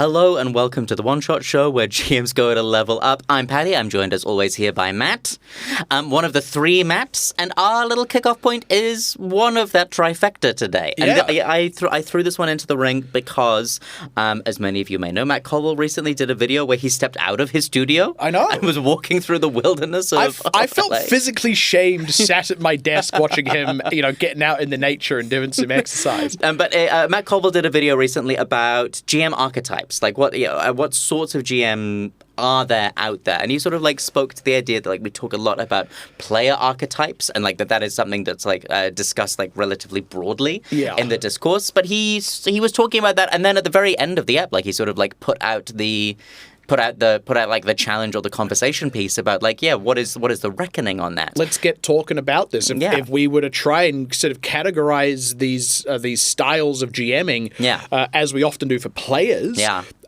Hello and welcome to the One Shot Show where GMs go to level up. I'm Patty. I'm joined as always here by Matt. One of the three Matts, and our little kickoff point is one of that trifecta today. Yeah. And I threw this one into the ring because, as many of you may know, Matt Colville recently did a video where he stepped out of his studio. I know. And was walking through the wilderness of I felt LA. Physically shamed, sat at my desk watching him, getting out in the nature and doing some exercise. But Matt Colville did a video recently about GM archetypes. Like what sorts of GM are there out there? And he sort of spoke to the idea that we talk a lot about player archetypes and that is something that's discussed relatively broadly in the discourse. But he was talking about that, and then at the very end of the app, he sort of put out the challenge or the conversation piece about what is the reckoning on that? Let's get talking about this. If we were to try and sort of categorize these styles of GMing, as we often do for players,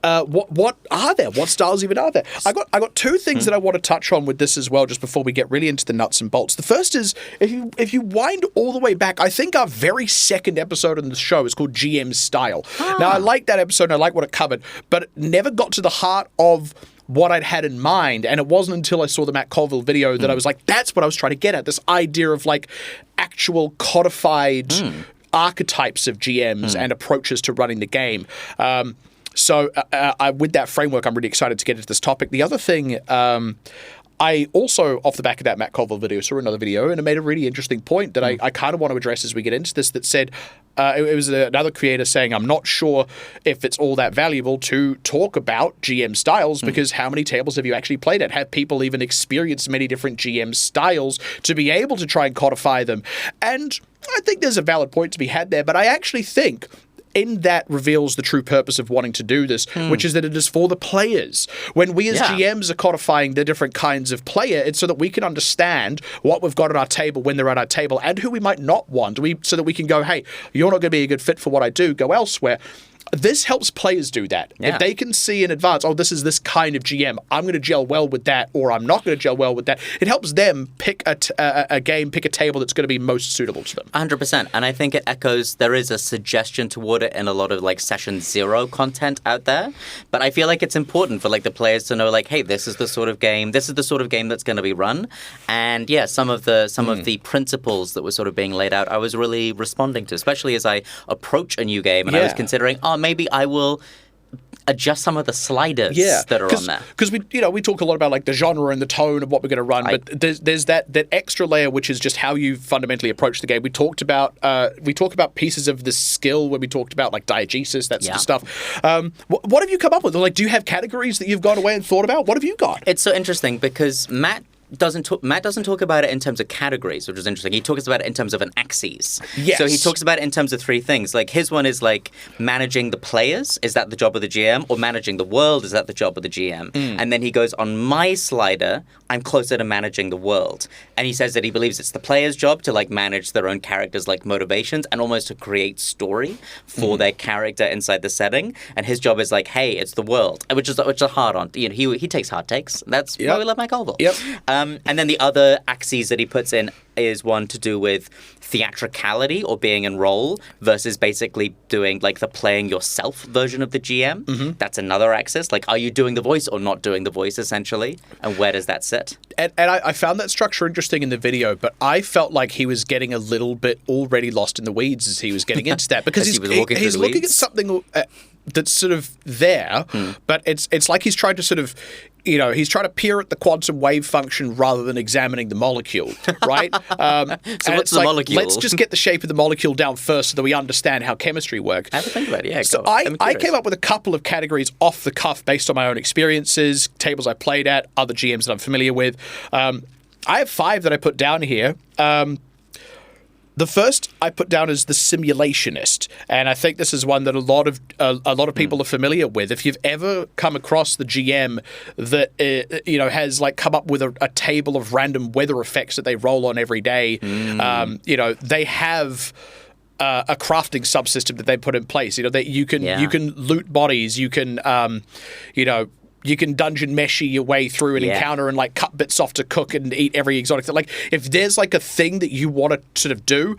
what are there? What styles even are there? I got two things that I want to touch on with this as well, just before we get really into the nuts and bolts. The first is if you wind all the way back, I think our very second episode on the show is called GM Style. Now I like that episode and I like what it covered, but it never got to the heart of what I'd had in mind, and it wasn't until I saw the Matt Colville video that I was like, that's what I was trying to get at, this idea of actual codified archetypes of GMs and approaches to running the game. So with that framework, I'm really excited to get into this topic. The other thing, I also, off the back of that Matt Colville video, saw another video, and it made a really interesting point that I kind of want to address as we get into this, that said, it was another creator saying, I'm not sure if it's all that valuable to talk about GM styles, because how many tables have you actually played at? Have people even experienced many different GM styles to be able to try and codify them? And I think there's a valid point to be had there, but I actually think that reveals the true purpose of wanting to do this, which is that it is for the players. When we as GMs are codifying the different kinds of player, it's so that we can understand what we've got at our table when they're at our table and who we might not want, so that we can go, hey, you're not going to be a good fit for what I do, go elsewhere. This helps players do that. If they can see in advance, this is this kind of GM, I'm going to gel well with that, or I'm not going to gel well with that, it helps them pick a game, pick a table that's going to be most suitable to them. 100%. And I think it echoes, there is a suggestion toward it in a lot of session zero content out there. But I feel it's important for the players to know hey, this is the sort of game that's going to be run. And some of the principles that were sort of being laid out, I was really responding to, especially as I approach a new game and I was considering, maybe I will adjust some of the sliders that are on there. Because we talk a lot about the genre and the tone of what we're going to run, but there's that extra layer which is just how you fundamentally approach the game. We talk about pieces of the skill when we talked about diegesis, that sort of stuff. What have you come up with? Do you have categories that you've gone away and thought about? What have you got? It's so interesting because Matt doesn't talk about it in terms of categories, which is interesting. He talks about it in terms of an axis. Yes. So he talks about it in terms of three things. His one is managing the players. Is that the job of the GM? Or managing the world? Is that the job of the GM? And then he goes, on my slider, I'm closer to managing the world. And he says that he believes it's the player's job to manage their own characters' motivations and almost to create story for their character inside the setting. And his job is hey, it's the world, which is a hard on. He takes hard takes. That's why we love Mike Colville. Yep. And then the other axes that he puts in is one to do with theatricality or being in role versus basically doing the playing yourself version of the GM. That's another axis. Are you doing the voice or not doing the voice, essentially? And where does that sit? And I found that structure interesting in the video, but I felt like he was getting a little bit already lost in the weeds as he was getting into that, because he's looking at something that's sort of there, but it's like he's trying to sort of, he's trying to peer at the quantum wave function rather than examining the molecule, right? So what's the molecule? Let's just get the shape of the molecule down first so that we understand how chemistry works. I have to think about it, yeah. So I came up with a couple of categories off the cuff based on my own experiences, tables I played at, other GMs that I'm familiar with. I have 5 that I put down here. The first I put down as the simulationist, and I think this is one that a lot of people are familiar with. If you've ever come across the GM that has come up with a table of random weather effects that they roll on every day, they have a crafting subsystem that they put in place. You can loot bodies, you can you can dungeon meshy your way through an encounter and cut bits off to cook and eat every exotic thing. If there's a thing that you want to sort of do,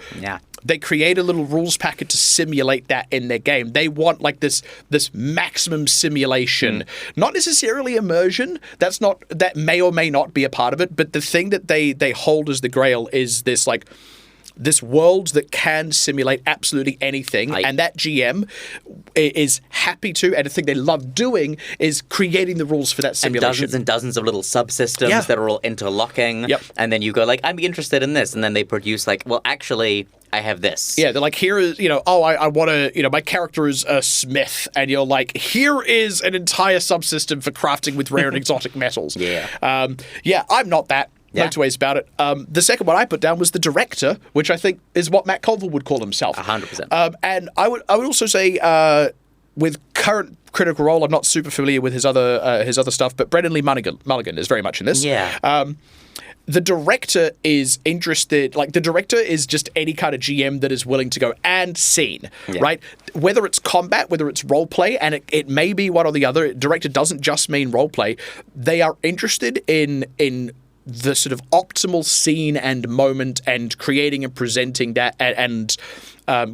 they create a little rules packet to simulate that in their game. They want like this maximum simulation, not necessarily immersion. That may or may not be a part of it, but the thing that they hold as the grail is this world that can simulate absolutely anything, and that GM is happy to, and the thing they love doing is creating the rules for that simulation. And dozens of little subsystems that are all interlocking. Yep. And then you go like, I'm interested in this. And then they produce like, well, actually, I have this. Yeah, they're like, here is, I want to, my character is a smith. And you're like, here is an entire subsystem for crafting with rare and exotic metals. Yeah. I'm not that. No two ways about it. The second one I put down was the director, which I think is what Matt Colville would call himself. 100%. And I would also say, with current Critical Role, I'm not super familiar with his other stuff, but Brendan Lee Mulligan is very much in this. Yeah. The director is interested, like the director is just any kind of GM that is willing to go and scene, right? Whether it's combat, whether it's role play, and it may be one or the other. Director doesn't just mean role play. They are interested in the sort of optimal scene and moment and creating and presenting that and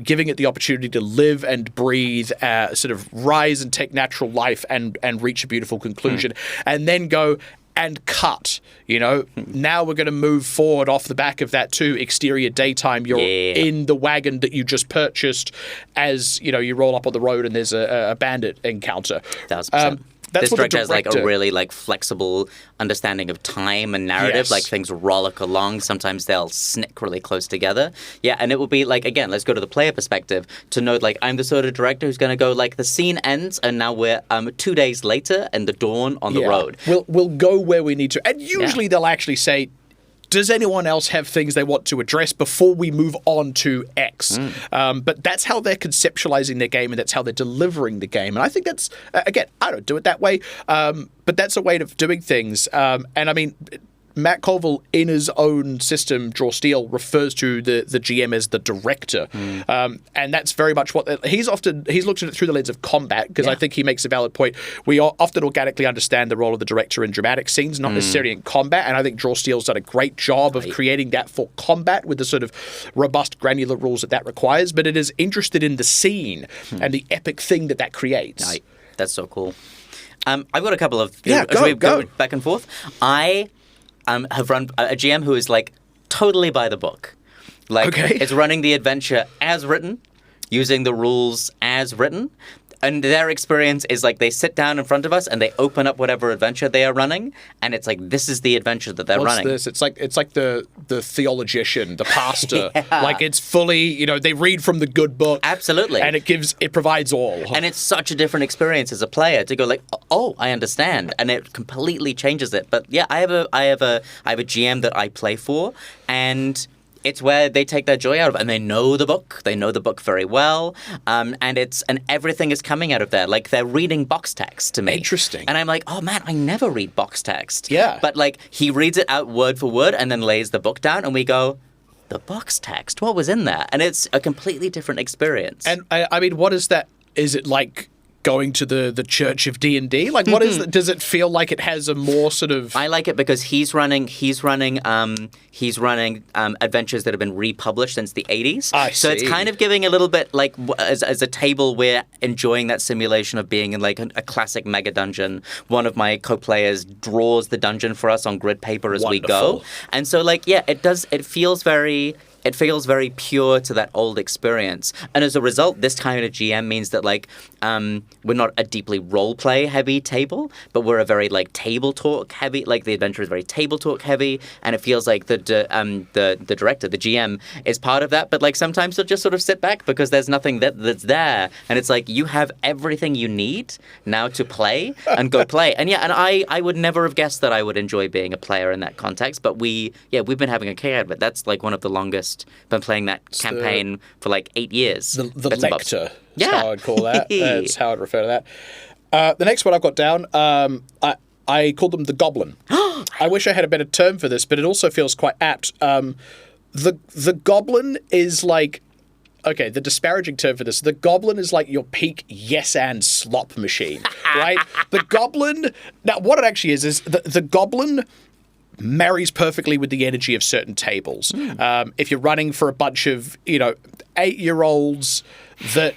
giving it the opportunity to live and breathe, sort of rise and take natural life and reach a beautiful conclusion, and then go and cut. Now we're going to move forward off the back of that to exterior daytime. You're in the wagon that you just purchased as, you roll up on the road and there's a bandit encounter. 1,000%. This director has like a really like flexible understanding of time and narrative. Yes. Like things rollick along. Sometimes they'll snick really close together. Yeah, and it will be like, again, let's go to the player perspective to know like I'm the sort of director who's going to go like the scene ends and now we're 2 days later and the dawn on the road. We'll go where we need to. And usually they'll actually say, does anyone else have things they want to address before we move on to X? But that's how they're conceptualizing their game, and that's how they're delivering the game. And I think that's, again, I don't do it that way, but that's a way of doing things. And I mean, Matt Colville, in his own system, Draw Steel, refers to the GM as the director. And that's very much what he's looked at it through the lens of combat, because I think he makes a valid point. We often organically understand the role of the director in dramatic scenes, not necessarily in combat. And I think Draw Steel's done a great job of creating that for combat with the sort of robust, granular rules that requires. But it is interested in the scene and the epic thing that creates. That's so cool. I've got a couple of... Go back and forth. I have run a GM who is like totally by the book. Like it's running the adventure as written, using the rules as written. And their experience is like they sit down in front of us and they open up whatever adventure they are running, and it's like this is the adventure that they're running. This? It's like the theologian, the pastor. Like it's fully, they read from the good book. Absolutely. And it provides all. And it's such a different experience as a player to go like, oh, I understand, and it completely changes it. But yeah, I have a GM that I play for, and it's where they take their joy out of it, and they know the book. They know the book very well, and everything is coming out of there. Like they're reading box text to me. Interesting. And I'm like, oh man, I never read box text. Yeah. But like he reads it out word for word and then lays the book down, and we go, the box text, what was in there? And it's a completely different experience. And I mean, what is that? Is it like going to the church of D&D? Like, what is it? Does it feel like it has a more sort of... I like it because he's running adventures that have been republished since the 80s. So it's kind of giving a little bit like as a table, we're enjoying that simulation of being in like a classic mega dungeon. One of my co-players draws the dungeon for us on grid paper as we go. And so like, yeah, it feels very pure to that old experience. And as a result, this kind of GM means that like we're not a deeply role play heavy table, but we're a very like table talk heavy. Like the adventure is very table talk heavy, and it feels like the director, the GM, is part of that. But like sometimes they'll just sort of sit back because there's nothing that's there, and it's like you have everything you need now to play and go play. And yeah, and I would never have guessed that I would enjoy being a player in that context. But we've been having a kick out of it. That's like one of the longest. Been playing that campaign for like 8 years. The lector. That's how I'd call that. That's how I'd refer to that. The next one I've got down, I called them the Goblin. I wish I had a better term for this, but it also feels quite apt. The Goblin is like... Okay, the disparaging term for this. The Goblin is like your peak yes and slop machine, right? The Goblin... Now, what it actually is the Goblin... marries perfectly with the energy of certain tables. If you're running for a bunch of 8-year-olds that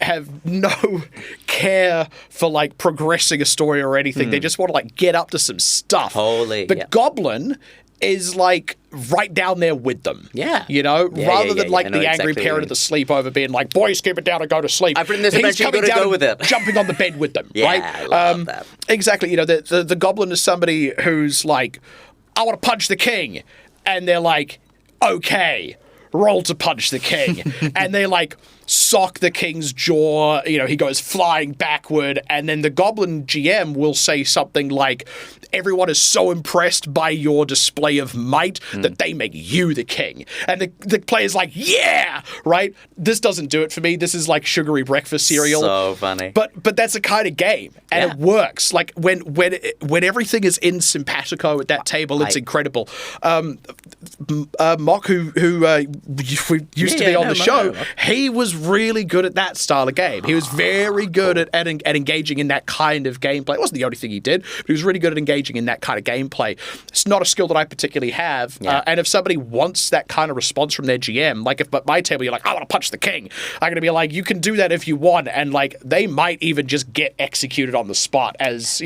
have no care for like progressing a story or anything, they just want to like get up to some stuff. The Goblin is like right down there with them. Rather than like the angry parent at the sleepover being like, boys, keep it down and go to sleep. I've written this adventure, you gotta go with it. Jumping on the bed with them, right? I love that. Exactly. The Goblin is somebody who's like, I want to punch the king. And they're like, okay, roll to punch the king. And they like sock the king's jaw, he goes flying backward, and then the Goblin GM will say something like, everyone is so impressed by your display of might that they make you the king. And the player's like, yeah, right? This doesn't do it for me. This is like sugary breakfast cereal. So funny. But that's a kind of game, and it works. Like when everything is in simpatico at that table, it's incredible. Mock, who used to be on the show, he was really good at that style of game. He was very good at engaging in that kind of gameplay. It wasn't the only thing he did, but he was really good at engaging in that kind of gameplay. It's not a skill that I particularly have. And if somebody wants that kind of response from their GM, like if at my table you're like, I want to punch the king, I'm going to be like, you can do that if you want. And like they might even just get executed on the spot as,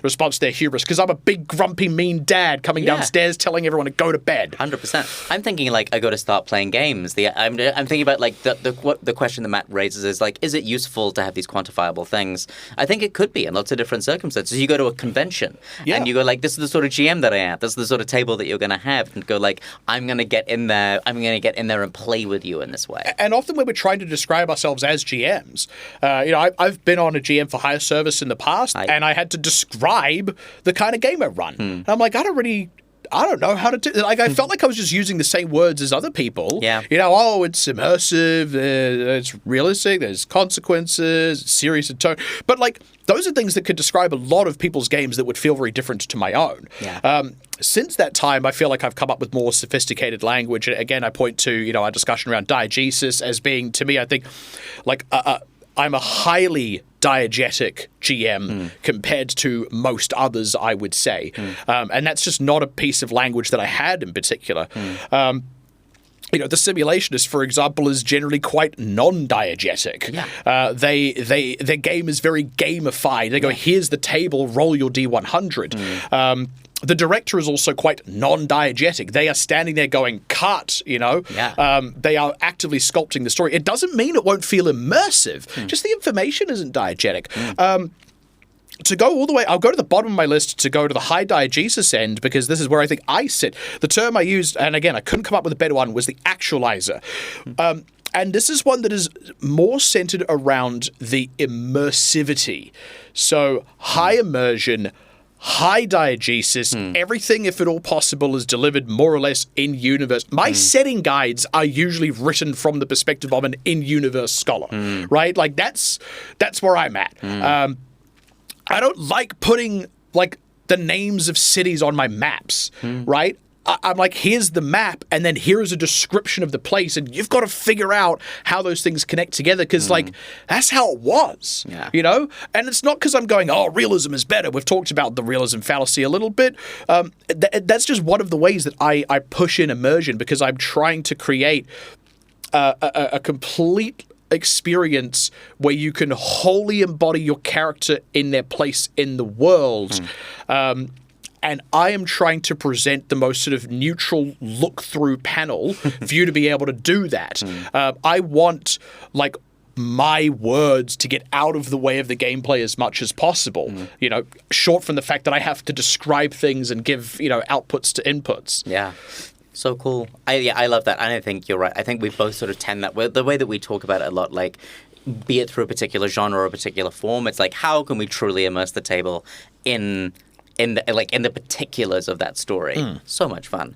response to their hubris. Because I'm a big, grumpy, mean dad coming downstairs telling everyone to go to bed. 100%. I'm thinking like I got to start playing games. I'm thinking about like the question that Matt raises is like, is it useful to have these quantifiable things? I think it could be in lots of different circumstances. You go to a convention and you go like, this is the sort of GM that I am. This is the sort of table that you're going to have, and go like, I'm going to get in there and play with you in this way. And often when we're trying to describe ourselves as GMs, I've been on a GM for hire service in the past, and I had to describe the kind of game I run. And I'm like, I don't know how to do it. Like, I felt like I was just using the same words as other people. It's immersive, it's realistic, there's consequences, it's serious in tone. But, like, those are things that could describe a lot of people's games that would feel very different to my own. Since that time, I feel like I've come up with more sophisticated language. Again, I point to, our discussion around diegesis as being, to me, I think, like, I'm a highly diegetic GM compared to most others, I would say. And that's just not a piece of language that I had in particular. The simulationist, for example, is generally quite non-diegetic. Their game is very gamified. They go, here's the table, roll your D100. The director is also quite non-diegetic. They are standing there going, cut, They are actively sculpting the story. It doesn't mean it won't feel immersive. Just the information isn't diegetic. To go all the way, I'll go to the bottom of my list to go to the high diegesis end, because this is where I think I sit. The term I used, and again, I couldn't come up with a better one, was the actualizer. And this is one that is more centered around the immersivity. So high immersion, high diegesis, everything, if at all possible, is delivered more or less in-universe. My setting guides are usually written from the perspective of an in-universe scholar, right? Like, that's where I'm at. I don't like putting, like, the names of cities on my maps, right? I'm like, here's the map, and then here's a description of the place, and you've got to figure out how those things connect together, because, like, that's how it was, And it's not because I'm going, oh, realism is better. We've talked about the realism fallacy a little bit. That's just one of the ways that I push in immersion, because I'm trying to create a complete experience where you can wholly embody your character in their place in the world. And I am trying to present the most sort of neutral look-through panel for you to be able to do that. I want, like, my words to get out of the way of the gameplay as much as possible. Short from the fact that I have to describe things and give, outputs to inputs. Yeah. So cool. I love that. And I think you're right. I think we both sort of tend that way. The way that we talk about it a lot, like, be it through a particular genre or a particular form, it's like, how can we truly immerse the table in the particulars of that story? So much fun.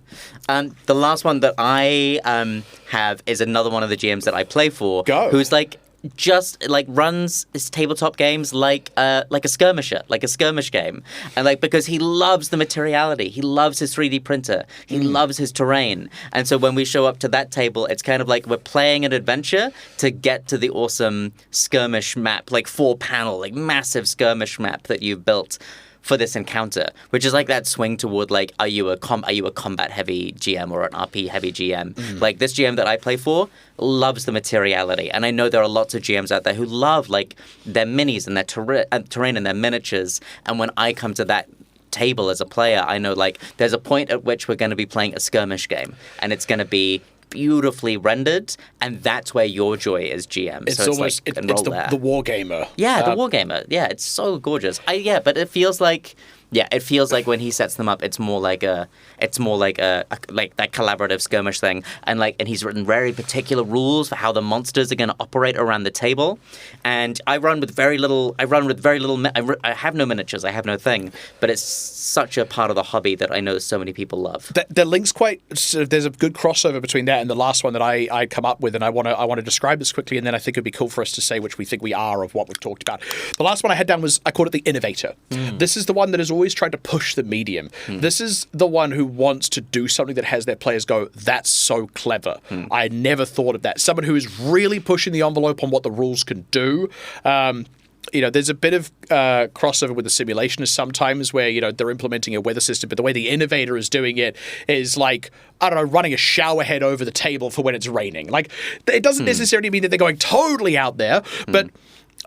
The last one that I have is another one of the GMs that I play for. Who's like just like runs his tabletop games like a skirmisher, like a skirmish game, and like because he loves the materiality, he loves his 3D printer, he loves his terrain, and so when we show up to that table, it's kind of like we're playing an adventure to get to the awesome skirmish map, like 4-panel, like massive skirmish map that you've built. for this encounter, which is like that swing toward like, are you a combat heavy GM or an RP heavy GM? Like this GM that I play for loves the materiality, and I know there are lots of GMs out there who love like their minis and their terrain and their miniatures. And when I come to that table as a player, I know like there's a point at which we're going to be playing a skirmish game, and it's going to be beautifully rendered, and that's where your joy is GM. It's so almost like, it's the war gamer. Yeah, the war gamer. Yeah, it's so gorgeous. But it feels like when he sets them up, it's more like that collaborative skirmish thing, and he's written very particular rules for how the monsters are going to operate around the table. And I run with very little. I have no miniatures. I have no thing. But it's such a part of the hobby that I know so many people love. The link's there's a good crossover between that and the last one that I come up with, and I want to describe this quickly, and then I think it'd be cool for us to say which we think we are of what we've talked about. The last one I had down was, I called it the innovator. This is the one that is always trying to push the medium. This is the one who wants to do something that has their players go, that's so clever. I never thought of that. Someone who is really pushing the envelope on what the rules can do. There's a bit of crossover with the simulationists sometimes where, they're implementing a weather system, but the way the innovator is doing it is like, I don't know, running a shower head over the table for when it's raining. Like, it doesn't necessarily mean that they're going totally out there, but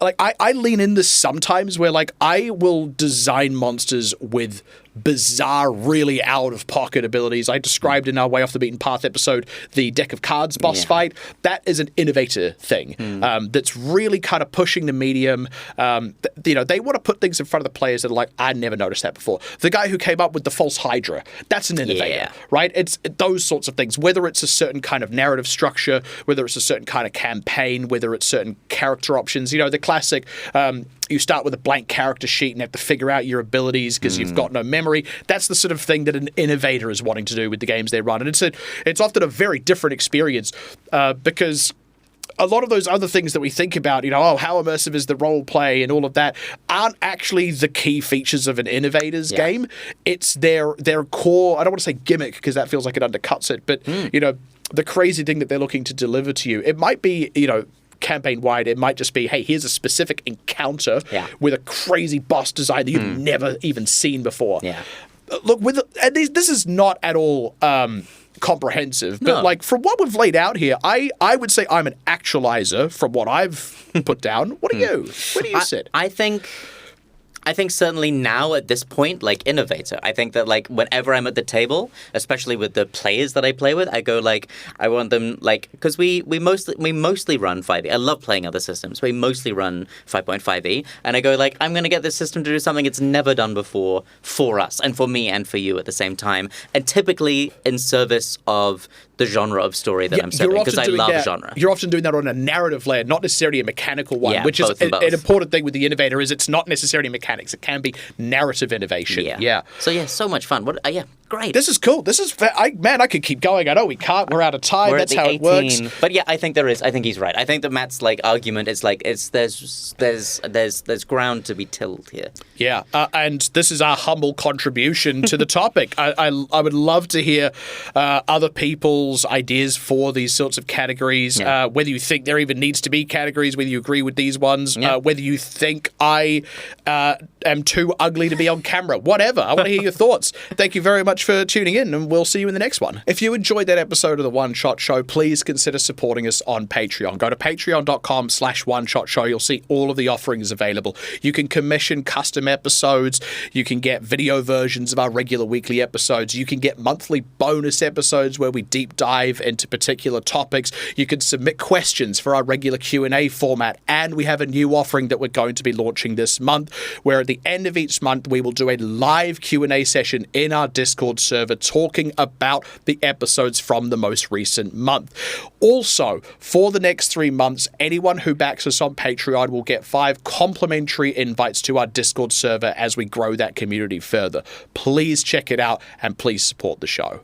like I lean in this sometimes where like I will design monsters with bizarre, really out-of-pocket abilities. I described in our Way Off the Beaten Path episode the deck of cards boss fight. That is an innovator thing that's really kind of pushing the medium. They want to put things in front of the players that are like, I never noticed that before. The guy who came up with the false Hydra, that's an innovator, right? It's those sorts of things, whether it's a certain kind of narrative structure, whether it's a certain kind of campaign, whether it's certain character options. The classic, you start with a blank character sheet and have to figure out your abilities because you've got no memory. That's the sort of thing that an innovator is wanting to do with the games they run. And it's often a very different experience because a lot of those other things that we think about, how immersive is the role play and all of that, aren't actually the key features of an innovator's game. It's their core, I don't want to say gimmick because that feels like it undercuts it, but, the crazy thing that they're looking to deliver to you. It might be, campaign-wide, it might just be, hey, here's a specific encounter with a crazy boss design that you've never even seen before. Look, this is not at all comprehensive, but like from what we've laid out here, I would say I'm an actualizer from what I've put down. What are you? Where do you sit? I think certainly now at this point, like innovator. I think that like whenever I'm at the table, especially with the players that I play with, I go like, I want them like, because we mostly run 5e. I love playing other systems. We mostly run 5.5e, and I go like, I'm going to get this system to do something it's never done before for us and for me and for you at the same time, and typically in service of the genre of story that I'm serving, because I love genre. You're often doing that on a narrative layer, not necessarily a mechanical one, which is an important thing with the innovator is it's not necessarily mechanics. It can be narrative innovation. So so much fun. Great. This is cool. This is I could keep going. I know we can't. We're out of time. That's how 18. It works. But I think there is. I think he's right. I think that Matt's like argument is like there's ground to be tilled here. Yeah, and this is our humble contribution to the topic. I would love to hear other people's ideas for these sorts of categories. Whether you think there even needs to be categories, whether you agree with these ones, whether you think I am too ugly to be on camera, whatever. I want to hear your thoughts. Thank you very much for tuning in, and we'll see you in the next one. If you enjoyed that episode of the One Shot Show, please consider supporting us on Patreon. Go to patreon.com/oneshot show. You'll see all of the offerings available. You can commission custom episodes. You can get video versions of our regular weekly episodes. You can get monthly bonus episodes where we deep dive into particular topics. You can submit questions for our regular Q&A format, and we have a new offering that we're going to be launching this month, where at the end of each month we will do a live Q&A session in our Discord server talking about the episodes from the most recent month. Also, for the next 3 months, anyone who backs us on Patreon will get 5 complimentary invites to our Discord server as we grow that community further. Please check it out and please support the show.